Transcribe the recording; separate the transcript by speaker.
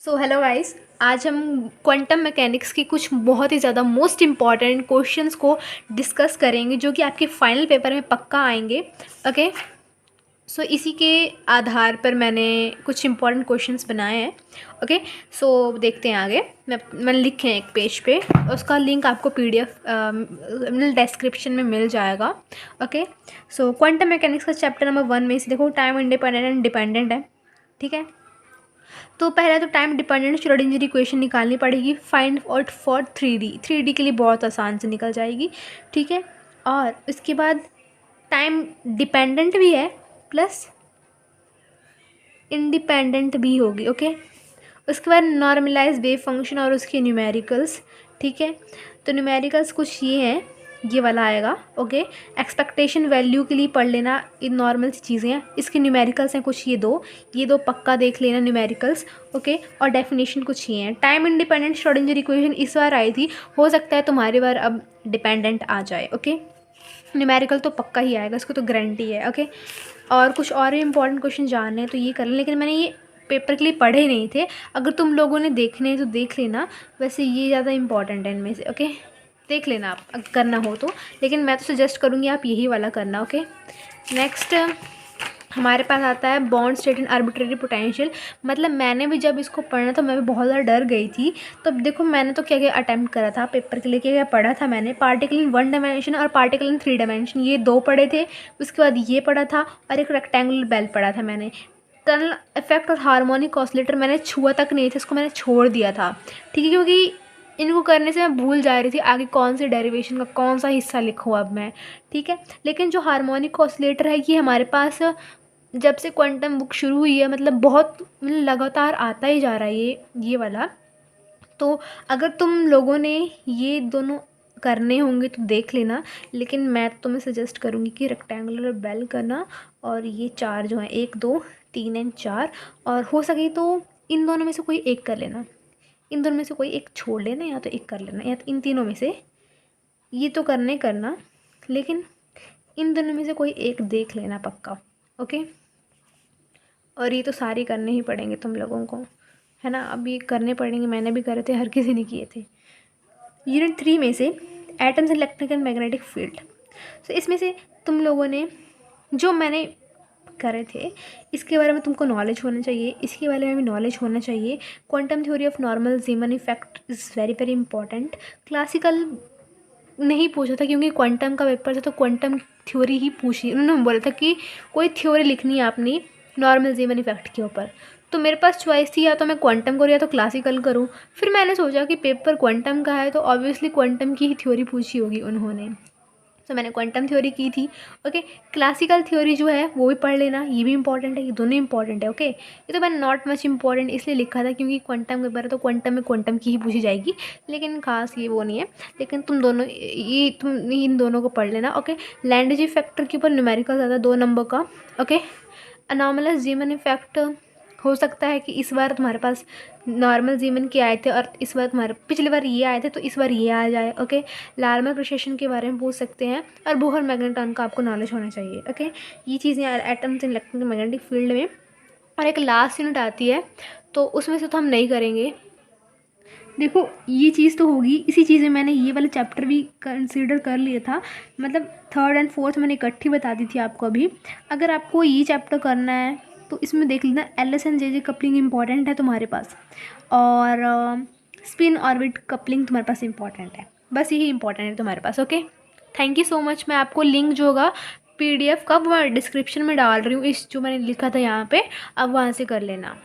Speaker 1: So hello guys, आज हम quantum mechanics की कुछ बहुत ही ज़्यादा मोस्ट इम्पॉर्टेंट क्वेश्चंस को डिस्कस करेंगे जो कि आपके फाइनल पेपर में पक्का आएंगे। ओके, सो इसी के आधार पर मैंने कुछ इम्पॉर्टेंट क्वेश्चंस बनाए हैं। ओके, सो देखते हैं आगे। मैंने लिखे हैं एक पेज पे, उसका लिंक आपको पीडीएफ डिस्क्रिप्शन में मिल जाएगा। ओके, सो क्वांटम मैकेनिक्स का चैप्टर नंबर 1 में से देखो, टाइम इंडिपेंडेंट एंड डिपेंडेंट है। ठीक है, तो पहले तो टाइम डिपेंडेंट श्रोडिंगर इक्वेशन निकालनी पड़ेगी। फाइंड आउट फॉर 3D के लिए बहुत आसान से निकल जाएगी। ठीक है, और इसके बाद टाइम डिपेंडेंट भी है प्लस इंडिपेंडेंट भी होगी। ओके, उसके बाद नॉर्मलाइज वेव फंक्शन और उसके न्यूमेरिकल्स। ठीक है, तो न्यूमेरिकल्स कुछ ये हैं, ये वाला आएगा। ओके, एक्सपेक्टेशन वैल्यू के लिए पढ़ लेना, इन नॉर्मल सी चीज़ें हैं। इसके न्यूमेरिकल्स हैं कुछ ये दो पक्का देख लेना न्यूमेरिकल्स। ओके, और डेफिनेशन कुछ ये हैं। टाइम इंडिपेंडेंट श्रोडिंगर इक्वेशन इस बार आई थी, हो सकता है तुम्हारी बार अब डिपेंडेंट आ जाए। ओके, न्यूमेरिकल तो पक्का ही आएगा, इसको तो गारंटी है। ओके, और कुछ और भी इंपॉर्टेंट क्वेश्चन जानने हैं तो ये कर लें, लेकिन मैंने ये पेपर के लिए पढ़े नहीं थे। अगर तुम लोगों ने देखने हैं तो देख लेना, वैसे ये ज़्यादा इंपॉर्टेंट है इनमें से। ओके, देख लेना आप अगर करना हो तो, लेकिन मैं तो सजेस्ट करूँगी आप यही वाला करना। ओके, नेक्स्ट हमारे पास आता है bond state and arbitrary potential. मतलब मैंने भी जब इसको पढ़ना था मैं भी बहुत ज़्यादा डर गई थी। तो अब देखो मैंने तो क्या क्या अटैम्प्ट करा था पेपर के लिए, क्या क्या पढ़ा था मैंने। पार्टिकल इन 1 डायमेंशन और पार्टिकल इन 3 डायमेंशन, ये दो पढ़े थे। उसके बाद ये पढ़ा था और एक रेक्टेंगुलर बेल पढ़ा था मैंने। टनल इफेक्ट और हार्मोनिक ऑसिलेटर मैंने छुआ तक नहीं था, इसको मैंने छोड़ दिया था। ठीक है, क्योंकि इनको करने से मैं भूल जा रही थी आगे कौन से डेरिवेशन का कौन सा हिस्सा लिखूँ अब मैं। ठीक है, लेकिन जो हार्मोनिक ऑसिलेटर है ये हमारे पास जब से क्वांटम बुक शुरू हुई है, मतलब बहुत लगातार आता ही जा रहा है ये वाला। तो अगर तुम लोगों ने ये दोनों करने होंगे तो देख लेना, लेकिन मैं तुम्हें सजेस्ट करूँगी कि रेक्टेंगुलर बेल करना। और ये 4 जो हैं, 1 2 3 एंड 4, और हो सके तो इन दोनों में से कोई एक कर लेना। इन दोनों में से कोई एक छोड़ लेना, या तो एक कर लेना, या तो इन तीनों में से ये तो करना, लेकिन इन दोनों में से कोई एक देख लेना पक्का। ओके, और ये तो सारे करने ही पड़ेंगे तुम लोगों को, है ना। अब ये करने पड़ेंगे, मैंने भी करे थे, हर किसी ने किए थे। यूनिट 3 में से atoms electric and magnetic field. तो इसमें से तुम लोगों ने जो मैंने करे थे इसके बारे में तुमको नॉलेज होना चाहिए, इसके बारे में भी नॉलेज होना चाहिए। Quantum theory of normal जीमन effect is very very important. Classical नहीं पूछा था क्योंकि क्वांटम का पेपर था, तो क्वांटम थ्योरी ही पूछी। उन्होंने बोला था कि कोई थ्योरी लिखनी है अपनी नॉर्मल जीवन इफेक्ट के ऊपर। तो मेरे पास चॉइस थी, या तो मैं क्वांटम करूँ या तो क्लासिकल करूँ। फिर मैंने सोचा कि पेपर क्वांटम का है तो ऑब्वियसली क्वांटम की ही थ्योरी पूछी होगी उन्होंने, तो मैंने क्वांटम थ्योरी की थी। ओके, क्लासिकल थ्योरी जो है वो भी पढ़ लेना, ये भी इंपॉर्टेंट है, ये दोनों इंपॉर्टेंट है। ओके, ये तो मैंने नॉट मच इंपॉर्टेंट इसलिए लिखा था क्योंकि क्वांटम के बारे तो क्वांटम में क्वांटम की ही पूछी जाएगी, लेकिन खास ये वो नहीं है। लेकिन तुम इन दोनों को पढ़ लेना। ओके, लैंडजी फैक्टर के ऊपर न्यूमेरिकल आता है 2 नंबर का। ओके, अनोमलस जीमन इफेक्ट हो सकता है कि इस बार तुम्हारे पास नॉर्मल जीमन के आए थे और इस बार तुम्हारे पिछली बार ये आए थे, तो इस बार ये आ जाए। ओके, लार्मर प्रोसेशन के बारे में पूछ सकते हैं, और बोहर मैग्नेट्रॉन का आपको नॉलेज होना चाहिए। ओके, ये चीज़ें atoms in electric magnetic field में। और एक लास्ट यूनिट आती है तो उसमें से तो हम नहीं करेंगे। देखो ये चीज़ तो होगी, इसी चीज़ में मैंने ये वाला चैप्टर भी कंसीडर कर लिया था, मतलब 3rd एंड 4th मैंने इकट्ठी बता दी थी आपको अभी। अगर आपको ये चैप्टर करना है तो इसमें देख लेना, L S and J J coupling important है तुम्हारे पास, और स्पिन ऑर्बिट कपलिंग तुम्हारे पास इंपॉर्टेंट है। बस यही इंपॉर्टेंट है तुम्हारे पास। Okay, thank you so much. मैं आपको लिंक जो होगा PDF का वो मैं डिस्क्रिप्शन में डाल रही हूँ, इस जो मैंने लिखा था यहाँ पे, अब वहाँ से कर लेना।